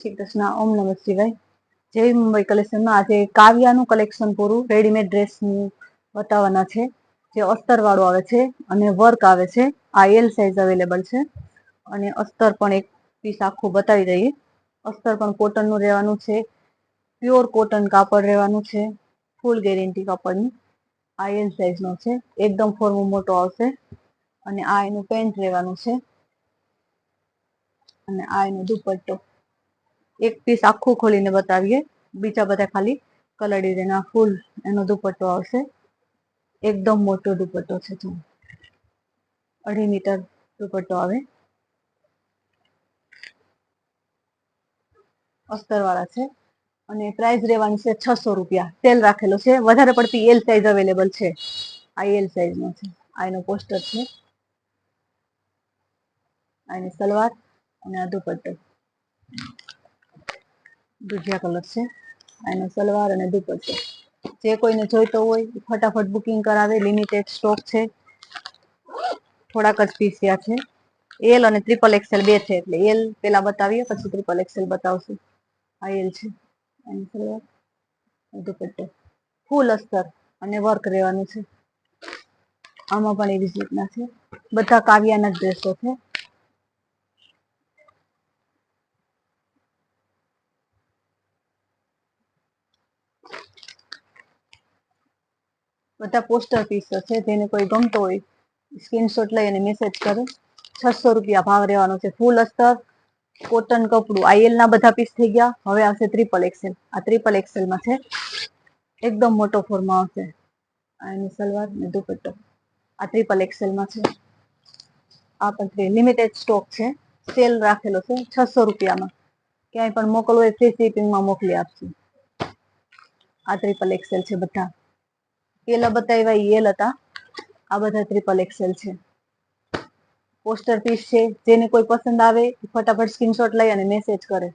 શ્રી કૃષ્ણ. ઓમ નમઃ શિવાય. જય મુંબઈ કલેક્શનમાં આજે કાવ્યાનું કલેક્શન પૂરું રેડીમેડ ડ્રેસનું બતાવવાના છે. જે અસ્તર વાળું આવે છે અને વર્ક આવે છે. આ એલ સાઇઝ અવેલેબલ છે અને અસ્તર પણ એક પીસ આખું બતાવી દઈએ. અસ્તર પણ કોટનનું રહેવાનું છે, પ્યોર કોટન કાપડ રહેવાનું છે, ફૂલ ગેરંટી કાપડની. આ એલ સાઇઝનો છે, એકદમ ફોર્મ મોટો આવશે અને આ એનું પેન્ટ રહેવાનું છે અને આ એનો દુપટ્ટો. એક પીસ આખું ખોલીને બતાવીએ, બીજા બધા ખાલી કલર ડિઝાઇન. આ ફૂલ એનો દુપટ્ટો આવશે, એકદમ મોટો દુપટ્ટો છે, 2.5 મીટર દુપટ્ટો આવે. અસ્તર વાળા છે અને પ્રાઇસ રહેવાની છે 600 રૂપિયા. સેલ રાખેલો છે, વધારે પડતી એલ સાઇઝ અવેલેબલ છે. આ એલ સાઇઝનો છે, આ એનો પોસ્ટર છે, આ એની સલવાર અને આ દુપટ્ટો. દુધિયા કલર છે, આ એનો સલવાર અને દુપટ્ટો. જે કોઈને જોઈતો હોય ફટાફટ બુકિંગ કરાવે, લિમિટેડ સ્ટોક છે, થોડાક જ પીસ થયા છે. એલ અને ટ્રિપલ એક્સેલ બે છે, એટલે એલ પેલા બતાવીએ, પછી ટ્રિપલ એક્સેલ બતાવશું. આ એલ છે, એની સલવાર, દુપટ્ટો. ફૂલ અસ્તર અને વર્ક રહેવાનું છે. આમાં પણ એવી જ રીતના છે. બધા કાવ્યાના જ ડ્રેસો છે. બધા પોસ્ટર પીસ છે. જેને કોઈ ગમતો હોય સ્ક્રીનશોટ લઈ અને મેસેજ કરે. 600 રૂપિયા ભાવ રહેવાનો છે. ફૂલ અસ્તર કોટન કપડું. આ એલ ના બધા પીસ થઈ ગયા. હવે આવશે ટ્રિપલ એક્સેલ. આ ટ્રિપલ એક્સેલમાં છે, એકદમ મોટો ફોર્મ આવશે. આ એની સલવાર ને દુપટ્ટો. આ ટ્રિપલ એક્સેલમાં છે. આ પણ લિમિટેડ સ્ટોક છે, સેલ રાખેલો છે 600 રૂપિયામાં. ક્યાંય પણ મોકલવું હોય ફ્રી શિપિંગમાં મોકલી આપશું. આ ટ્રિપલ એક્સેલ છે બધા. પેલા બતાવ્યા એલ હતા, આ બધા ટ્રિપલ એક્સેલ છે. પોસ્ટર પીસ છે, જેને કોઈ પસંદ આવે ફટાફટ સ્ક્રીનશોટ લઈ અને મેસેજ કરે.